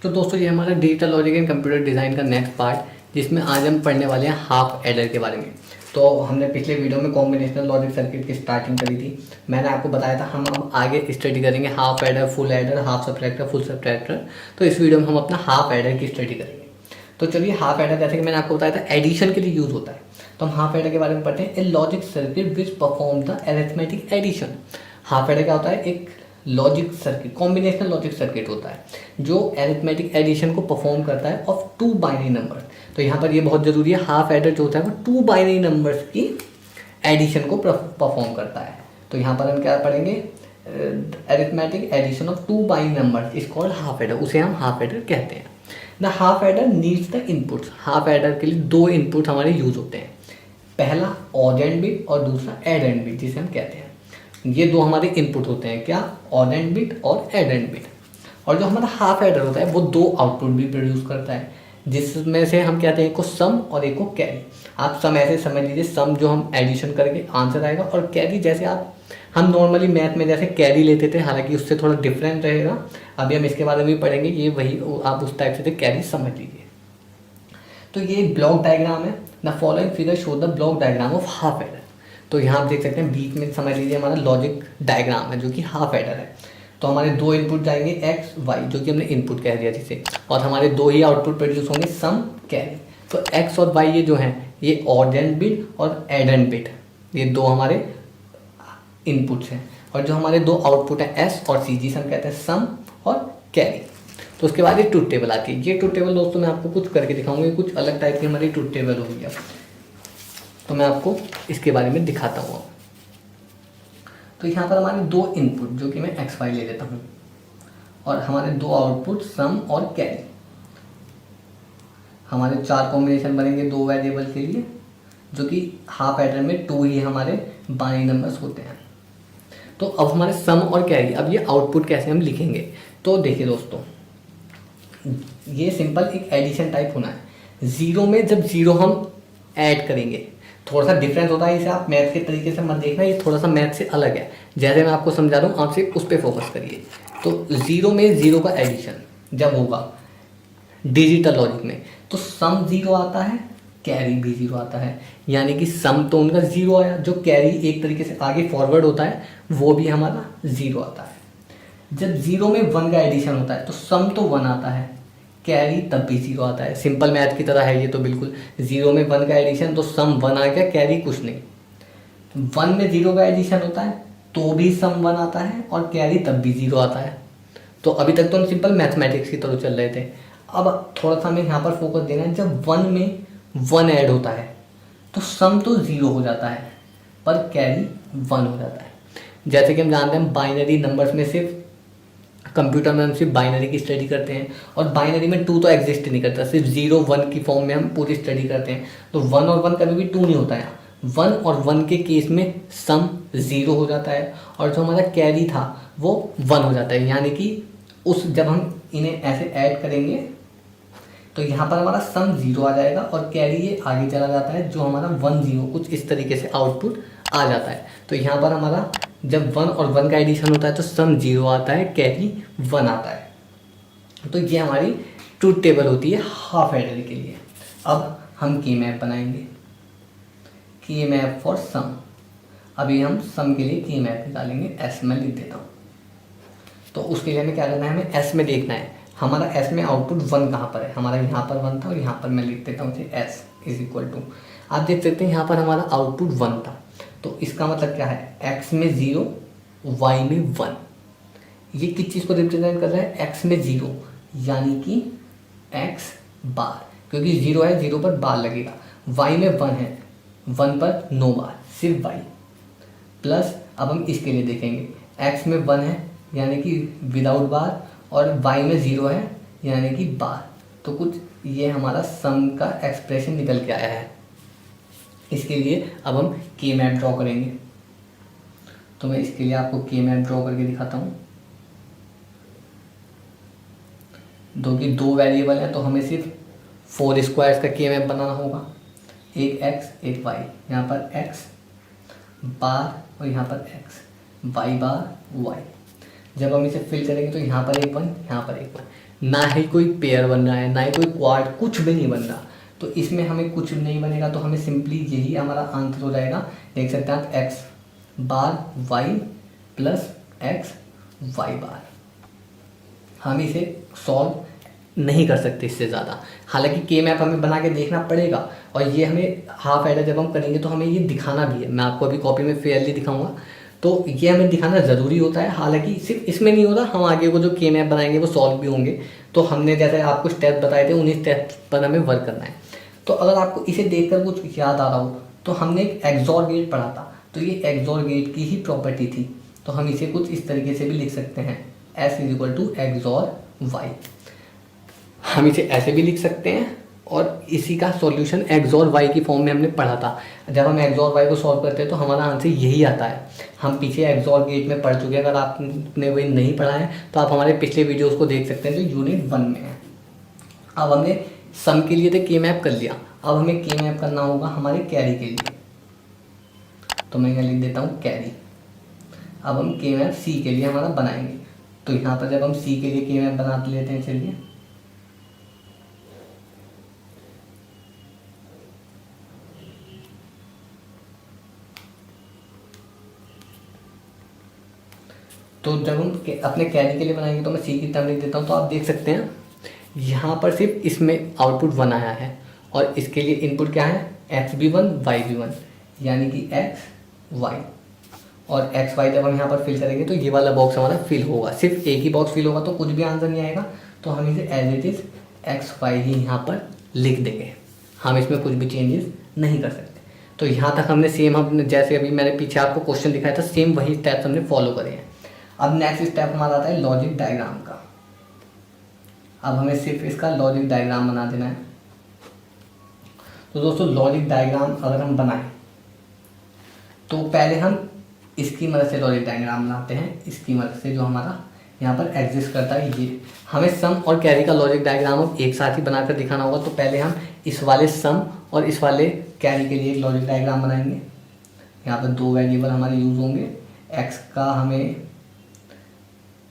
तो दोस्तों ये हमारा digital logic and computer design का नेक्स्ट पार्ट, जिसमें आज हम पढ़ने वाले हैं हाफ एडर के बारे में। तो हमने पिछले वीडियो में कॉम्बिनेशनल लॉजिक सर्किट की स्टार्टिंग करी थी। मैंने आपको बताया था हम अब आगे स्टडी करेंगे half adder, full adder, half subtractor, full subtractor. तो इस वीडियो में हम अपना हाफ एडर की स्टडी करेंगे। तो चलिए, हाफ एडर जैसे कि मैंने आपको बताया था एडिशन के लिए यूज़ होता है, तो हम हाफ एडर के बारे में पढ़ते हैं। A logic circuit which perform the arithmetic addition. Half adder क्या होता है? एक logic circuit, combinational logic circuit होता है जो अरिथमेटिक एडिशन को परफॉर्म करता है ऑफ टू बाइनरी नंबर्स। तो यहाँ पर ये बहुत ज़रूरी है, हाफ एडर जो होता है वो टू बाइनरी नंबर्स की एडिशन को परफॉर्म करता है। तो यहाँ पर हम क्या पढ़ेंगे? Arithmetic addition of two binary numbers is called half adder, उसे हम हाफ एडर कहते हैं। The half adder needs the inputs. Half adder के लिए दो इनपुट हमारे यूज होते हैं, पहला ऑड एंड बिट और दूसरा एड एंड बिट, जिसे हम कहते हैं। ये दो हमारे इनपुट होते हैं, क्या? ऑड एंड बिट और एड एंड बिट। और जो हमारा हाफ एडर होता है वो दो आउटपुट भी प्रोड्यूस करता है, जिसमें से हम कहते हैं एक को सम और एक को कैरी। आप सम ऐसे समझ लीजिए, सम जो हम एडिशन करके आंसर आएगा, और कैरी जैसे हम नॉर्मली मैथ में जैसे कैरी लेते थे, हालांकि उससे थोड़ा डिफरेंट रहेगा। अभी हम इसके बारे में भी पढ़ेंगे, ये वही आप उस टाइप से कैरी समझ लीजिए। तो ये ब्लॉक डायग्राम है। The following figure show the block diagram of half adder. तो यहाँ आप देख सकते हैं बीच में समझ लीजिए हमारा लॉजिक डायग्राम है जो कि हाफ एडर है। तो हमारे दो इनपुट जाएंगे एक्स वाई, जो कि हमने इनपुट कह दिया जिसे, और हमारे दो ही आउटपुट प्रोड्यूस होंगे सम कैरी। तो एक्स और वाई ये जो हैं ये ऑड एंड बिट और एड एंड बिट, ये दो हमारे इनपुट्स हैं। और जो हमारे दो आउटपुट हैं एस और सी, जिसे हम कहते हैं सम और कैरी। तो उसके बाद ये ट्रुथ टेबल आती है। ये ट्रुथ टेबल दोस्तों मैं आपको कुछ करके दिखाऊंगा, कुछ अलग टाइप की हमारी ट्रुथ टेबल होगी। तो मैं आपको इसके बारे में दिखाता हूँ। तो यहाँ पर हमारे दो इनपुट, जो कि मैं एक्स वाई ले लेता हूँ, और हमारे दो आउटपुट सम और कैरी। हमारे चार कॉम्बिनेशन बनेंगे दो वेरिएबल के लिए, जो कि हाफ एडर में टू ही हमारे बाइनरी नंबर्स होते हैं। तो अब हमारे सम और कैरी, अब ये आउटपुट कैसे हम लिखेंगे? तो देखिए दोस्तों, ये सिंपल एक एडिशन टाइप होना है। जीरो में जब जीरो हम ऐड करेंगे, थोड़ा सा डिफरेंस होता है, इसे आप मैथ के तरीके से मत देखना, ये थोड़ा सा मैथ से अलग है। जैसे मैं आपको समझा रहा हूँ, आपसे उस पर फोकस करिए। तो जीरो में जीरो का एडिशन जब होगा डिजिटल लॉजिक में, तो सम जीरो आता है, कैरी भी जीरो आता है। यानी कि सम तो उनका जीरो आया, जो कैरी एक तरीके से आगे फॉरवर्ड होता है वो भी हमारा जीरो आता है। जब जीरो में वन का एडिशन होता है तो सम तो वन आता है, कैरी तब भी जीरो आता है। सिंपल मैथ की तरह है ये तो बिल्कुल। जीरो में वन का एडिशन तो सम वन आ गया, कैरी कुछ नहीं। वन में जीरो का एडिशन होता है तो भी सम वन आता है और कैरी तब भी जीरो आता है। तो अभी तक तो हम सिंपल मैथमेटिक्स की तरह चल रहे थे। अब थोड़ा सा हमें यहाँ पर फोकस देना है। जब वन में वन ऐड होता है तो सम तो जीरो हो जाता है पर कैरी वन हो जाता है। जैसे कि हम जानते हैं बाइनरी नंबर्स में सिर्फ कंप्यूटर में हम सिर्फ बाइनरी की स्टडी करते हैं, और बाइनरी में टू तो एग्जिस्ट नहीं करता, सिर्फ जीरो वन की फॉर्म में हम पूरी स्टडी करते हैं। तो वन और वन कभी भी टू नहीं होता है। वन और वन के केस में सम जीरो हो जाता है और जो हमारा कैरी था वो वन हो जाता है। यानी कि जब हम इन्हें ऐसे ऐड करेंगे तो यहाँ पर हमारा सम जीरो आ जाएगा और कैरी ये आगे चला जाता है, जो हमारा वन जीरो कुछ इस तरीके से आउटपुट आ जाता है। तो यहाँ पर हमारा जब वन और वन का एडिशन होता है तो सम जीरो आता है, कैरी वन आता है। तो ये हमारी ट्रुथ टेबल होती है हाफ एडर के लिए। अब हम की मैप बनाएंगे, की मैप फॉर सम। अभी हम सम के लिए की मैप निकालेंगे। एस में लिख देता हूँ। तो उसके लिए हमें क्या करना है? हमें एस में देखना है हमारा एस में आउटपुट वन कहाँ पर है। हमारा यहाँ पर वन था और यहाँ पर मैं लिख देता हूँ एस इज इक्वल टू, आप देख सकते हैं यहाँ पर हमारा आउटपुट वन था। तो इसका मतलब क्या है? एक्स में जीरो, वाई में वन। ये किस चीज़ को रिप्रेजेंट कर रहा है? एक्स में जीरो, यानी कि एक्स बार, क्योंकि जीरो है, जीरो पर बार लगेगा। वाई में वन है, वन पर नो बार, सिर्फ वाई। प्लस अब हम इसके लिए देखेंगे, एक्स में वन है यानी कि विदाउट बार, और वाई में जीरो है यानी कि बार। तो कुछ ये हमारा सम का एक्सप्रेशन निकल के आया है। इसके लिए अब हम के मैप ड्रॉ करेंगे। तो मैं इसके लिए आपको के मैप ड्रॉ करके दिखाता हूँ। दो वेरिएबल हैं तो हमें सिर्फ फोर स्क्वायर्स का के मैप बनाना होगा, एक एक्स एक वाई। यहाँ पर एक्स बार और यहाँ पर एक्स, वाई बार वाई। जब हम इसे फिल करेंगे तो यहाँ पर एक वन, यहाँ पर एक वन। ना ही कोई पेयर बन रहा है, ना ही कोई क्वाड, कुछ भी नहीं बन रहा। तो इसमें हमें कुछ नहीं बनेगा, तो हमें सिंपली यही हमारा आंसर हो जाएगा। देख सकते हैं आप, एक्स बार वाई प्लस एक्स वाई बार। हम इसे सॉल्व नहीं कर सकते इससे ज़्यादा। हालांकि के मैप हमें बना के देखना पड़ेगा, और ये हमें हाफ एडर जब हम करेंगे तो हमें ये दिखाना भी है। मैं आपको अभी कॉपी में फेयरली दिखाऊंगा, तो ये हमें दिखाना ज़रूरी होता है। हालांकि सिर्फ इसमें नहीं होता, हम आगे को जो के मैप बनाएंगे वो सॉल्व भी होंगे। तो हमने जैसे आपको स्टेप बताए थे, उन्हीं स्टेप पर हमें वर्क करना है। तो अगर आपको इसे देखकर कुछ याद आ रहा हो, तो हमने एक एक्सॉर गेट पढ़ा था, तो ये एक्सॉर गेट की ही प्रॉपर्टी थी। तो हम इसे कुछ इस तरीके से भी लिख सकते हैं, S is equal to XOR Y. हम इसे ऐसे भी लिख सकते हैं, और इसी का सॉल्यूशन एक्सॉर वाई की फॉर्म में हमने पढ़ा था। जब हम एक्सॉर वाई को सॉल्व करते हैं तो हमारा आंसर यही आता है। हम पीछे एक्सॉर गेट में पढ़ चुके हैं, अगर आपने वही नहीं पढ़ा है तो आप हमारे पिछले वीडियोस को देख सकते हैं जो यूनिट 1 में है। अब हमने सम के लिए तो के मैप कर लिया, अब हमें के मैप करना होगा हमारे कैरी के लिए। तो मैं यहाँ लिख देता हूँ कैरी। अब हम के मैप सी के लिए हमारा बनाएंगे। तो यहाँ पर जब हम सी के लिए के मैप बना लेते हैं, चलिए तो जब हम अपने कैरी के लिए बनाएंगे तो मैं सी की टर्म लिख देता हूँ। तो आप देख सकते हैं यहाँ पर सिर्फ इसमें आउटपुट 1 आया है, और इसके लिए इनपुट क्या है, एक्स भी 1 वाई भी 1, यानी कि एक्स वाई। और एक्स वाई जब हम यहाँ पर फिल करेंगे तो ये वाला बॉक्स हमारा फिल होगा। सिर्फ एक ही बॉक्स फिल होगा तो कुछ भी आंसर नहीं आएगा। तो हम इसे as it is X Y ही यहाँ पर लिख देंगे, हम इसमें कुछ भी चेंजेस नहीं कर सकते। तो यहाँ तक हमने सेम, हमने जैसे अभी मैंने पीछे आपको क्वेश्चन दिखाया था, सेम वही स्टेप्स हमने फॉलो करे हैं। अब नेक्स्ट स्टेप हमारा आता है लॉजिक डायग्राम का। अब हमें सिर्फ इसका लॉजिक डायग्राम बना देना है। तो दोस्तों लॉजिक डायग्राम अगर हम बनाएं तो पहले हम इसकी मदद से लॉजिक डायग्राम बनाते हैं, इसकी मदद से जो हमारा यहाँ पर एग्जिस्ट करता है ये। हमें सम और कैरी का लॉजिक डायग्राम अब एक साथ ही बनाकर दिखाना होगा। तो पहले हम इस वाले सम और इस वाले कैरी के लिए एक लॉजिक डायग्राम बनाएंगे। यहाँ पर 2 वेरिएबल हमारे यूज़ होंगे। एक्स का हमें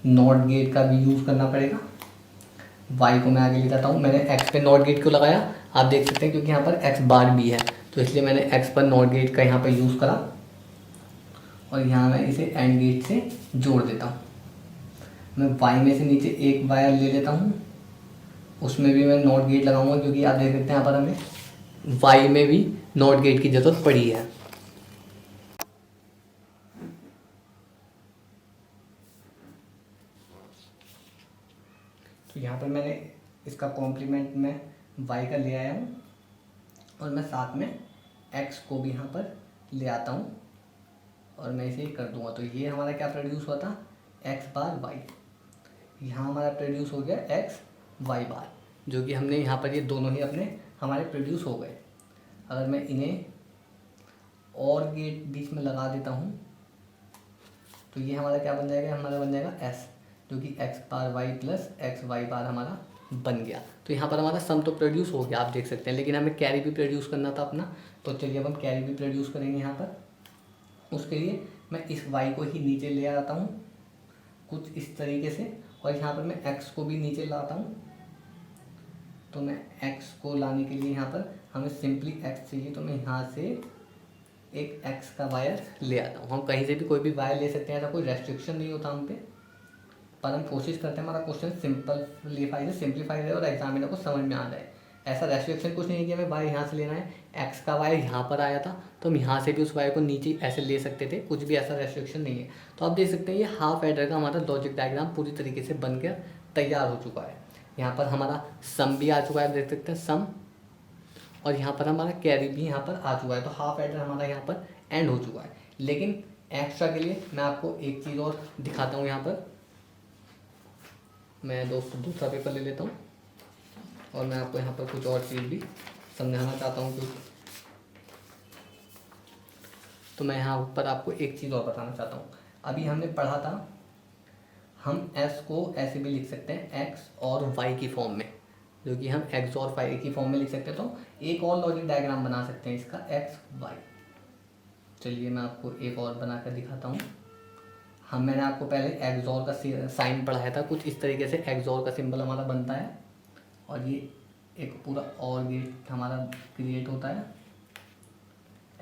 नॉट गेट का भी यूज़ करना पड़ेगा, वाई को मैं आगे ले जाता हूँ। मैंने एक्स पे नॉट गेट क्यों लगाया आप देख सकते हैं, क्योंकि यहाँ पर एक्स बार भी है, तो इसलिए मैंने एक्स पर नॉट गेट का यहाँ पर यूज़ करा, और यहाँ मैं इसे एंड गेट से जोड़ देता हूँ। मैं वाई में से नीचे एक वायर ले लेता हूँ, उसमें भी मैं नॉट गेट लगाऊंगा, क्योंकि आप देख सकते हैं यहाँ पर हमें वाई में भी नॉट गेट की ज़रूरत पड़ी है। तो यहाँ पर मैंने इसका कॉम्प्लीमेंट में y का ले आया हूँ, और मैं साथ में x को भी यहाँ पर ले आता हूँ, और मैं इसे कर दूँगा। तो ये हमारा क्या प्रोड्यूस हुआ था, x बार y। यहाँ हमारा प्रोड्यूस हो गया x y बार, जो कि हमने यहाँ पर ये दोनों ही अपने हमारे प्रोड्यूस हो गए। अगर मैं इन्हें और गेट बीच में लगा देता हूँ तो ये हमारा क्या बन जाएगा, हमारा बन जाएगा s, जो कि x बार y प्लस एक्स वाई बार हमारा बन गया। तो यहाँ पर हमारा सम तो प्रोड्यूस हो गया आप देख सकते हैं, लेकिन हमें कैरी भी प्रोड्यूस करना था अपना। तो चलिए अब हम कैरी भी प्रोड्यूस करेंगे यहाँ पर। उसके लिए मैं इस y को ही नीचे ले आता हूँ कुछ इस तरीके से, और यहाँ पर मैं x को भी नीचे लाता हूँ। तो मैं x को लाने के लिए यहाँ पर हमें सिंपली x चाहिए, तो मैं यहाँ से एक x का वायर ले आता हूँ। हम कहीं से भी कोई भी वायर ले सकते हैं, ऐसा कोई रेस्ट्रिक्शन नहीं होता हम पे, पर हम कोशिश करते हैं हमारा क्वेश्चन सिंप्लीफाई रहे और एग्जामिनर को समझ में आ जाए। ऐसा रेस्ट्रिक्शन कुछ नहीं है कि हमें वायर यहाँ से लेना है। एक्स का वायर यहाँ पर आया था तो हम यहाँ से भी उस वायर को नीचे ऐसे ले सकते थे, कुछ भी ऐसा रेस्ट्रिक्शन नहीं है। तो आप देख सकते हैं ये हाफ एडर का हमारा लॉजिक डायग्राम पूरी तरीके से बनकर तैयार हो चुका है। यहाँ पर हमारा सम भी आ चुका है, आप देख सकते हैं सम, और यहाँ पर हमारा कैरी भी यहाँ पर आ चुका है। तो हाफ एडर हमारा यहाँ पर एंड हो चुका है। लेकिन एक्स्ट्रा के लिए मैं आपको एक चीज़ और दिखाता हूँ। यहाँ पर मैं दोस्तों दूसरा पेपर ले लेता हूँ, और मैं आपको यहाँ पर कुछ और चीज़ भी समझाना चाहता हूँ। क्योंकि तो मैं यहाँ पर आपको एक चीज़ और बताना चाहता हूँ। अभी हमने पढ़ा था हम s को ऐसे भी लिख सकते हैं x और y की फॉर्म में, जो कि हम x और y की फॉर्म में लिख सकते हैं। तो एक और लॉजिक डायग्राम बना सकते हैं इसका x y। चलिए मैं आपको एक और बना कर दिखाता हूँ। मैंने आपको पहले एक्सॉर का साइन पढ़ाया था, कुछ इस तरीके से एक्सॉर का सिंबल हमारा बनता है और ये एक पूरा और गेट हमारा क्रिएट होता है,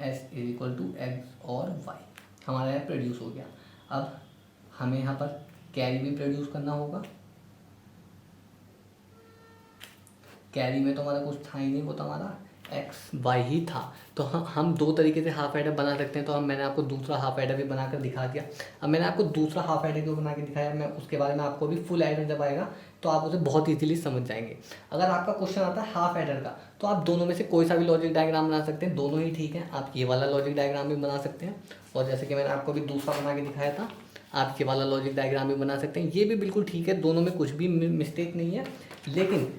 S is equal to X और वाई हमारा यहाँ प्रोड्यूस हो गया। अब हमें यहाँ पर कैरी भी प्रोड्यूस करना होगा। कैरी में तो हमारा कुछ था ही नहीं, वो तो हमारा एक्स वाई ही था। तो हम दो तरीके से हाफ एडर बना सकते हैं। तो मैंने आपको दूसरा हाफ एडर भी बनाकर दिखा दिया। अब मैंने आपको दूसरा हाफ एडर क्यों बना के दिखाया, मैं उसके बारे में आपको अभी फुल एडर जब आएगा तो आप उसे बहुत ईजीली समझ जाएंगे। अगर आपका क्वेश्चन आता है हाफ एडर का, तो आप दोनों में से कोई सा भी लॉजिक डायग्राम बना सकते हैं, दोनों ही ठीक है। आप ये वाला लॉजिक डायग्राम भी बना सकते हैं, और जैसे कि मैंने आपको अभी दूसरा बना के दिखाया था, आप ये वाला लॉजिक डायग्राम भी बना सकते हैं। ये भी बिल्कुल ठीक है, दोनों में कुछ भी मिस्टेक नहीं है। लेकिन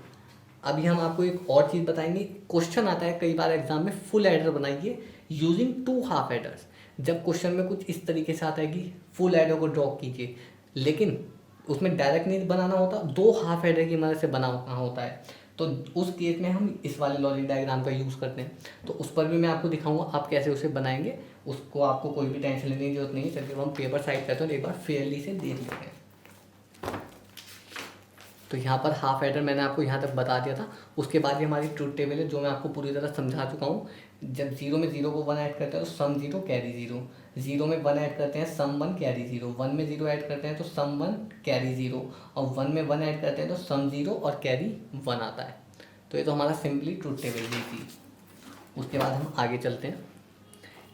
अभी हम आपको एक और चीज़ बताएंगे। क्वेश्चन आता है कई बार एग्जाम में, फुल एडर बनाइए यूजिंग 2 हाफ एडर्स। जब क्वेश्चन में कुछ इस तरीके से आता है कि फुल एडर को ड्रॉ कीजिए, लेकिन उसमें डायरेक्ट नहीं बनाना होता, 2 हाफ एडर की मदद से बनाना होता है, तो उस केस में हम इस वाले लॉजिक डायग्राम का यूज़ करते हैं। तो उस पर भी मैं आपको दिखाऊंगा आप कैसे उसे बनाएंगे। उसको आपको कोई भी टेंशन लेने की जरूरत नहीं है। चलिए हम पेपर साइड करते हैं और एक बार फेयरली से देख लेते हैं। तो यहाँ पर हाफ एडर मैंने आपको यहाँ तक बता दिया था। उसके बाद ये हमारी ट्रूथ टेबल है, जो मैं आपको पूरी तरह समझा चुका हूँ। जब 0 में 0 को 1 ऐड करते हैं तो सम 0 कैरी 0, 0 में 1 ऐड करते हैं सम 1 कैरी 0, 1 में 0 ऐड करते हैं तो सम 1 कैरी 0, और 1 में 1 ऐड करते हैं तो सम 0 और कैरी 1 आता है। तो ये तो हमारा सिंपली ट्रूथ टेबल ही थी। उसके बाद हम आगे चलते हैं।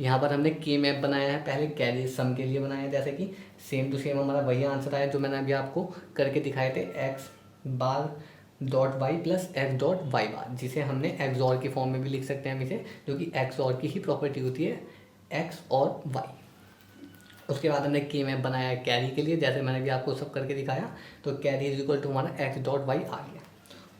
यहाँ पर हमने के मैप बनाया है, पहले कैरी सम के लिए बनाया है, जैसे कि सेम टू सेम हमारा वही आंसर आया जो मैंने अभी आपको करके दिखाए थे, X bar dot Y plus X dot Y bar, जिसे हमने एक्सॉर की फॉर्म में भी लिख सकते हैं हम इसे, जो कि एक्सॉर की ही प्रॉपर्टी होती है, एक्स और वाई। उसके बाद हमने के मैप बनाया है कैरी के लिए, जैसे मैंने भी आपको सब करके दिखाया। तो कैरी इज इक्वल टू हमारा एक्स डॉट वाई आ गया।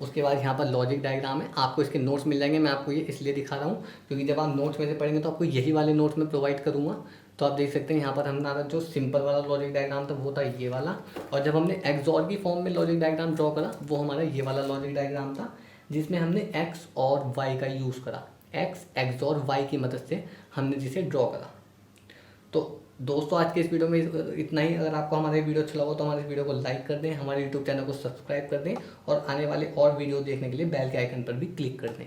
उसके बाद यहाँ पर लॉजिक डायग्राम है, आपको इसके नोट्स मिल जाएंगे। मैं आपको ये इसलिए दिखा रहा हूँ क्योंकि जब आप नोट्स में से पढ़ेंगे तो आपको यही वाले नोट्स में प्रोवाइड करूँगा। तो आप देख सकते हैं यहाँ पर हमारा जो सिंपल वाला लॉजिक डायग्राम था वो था ये वाला, और जब हमने एक्सॉर की फॉर्म में लॉजिक डायग्राम ड्रॉ करा वो हमारा ये वाला लॉजिक डायग्राम था, जिसमें हमने एक्स और वाई का यूज़ करा। एक्स एक्सॉर वाई की मदद से हमने जिसे ड्रॉ करा। तो दोस्तों आज के इस वीडियो में इतना ही। अगर आपको हमारे वीडियो अच्छा लगा तो हमारे वीडियो को लाइक कर दें, हमारे यूट्यूब चैनल को सब्सक्राइब कर दें, और आने वाले और वीडियो देखने के लिए बेल के आइकन पर भी क्लिक कर दें।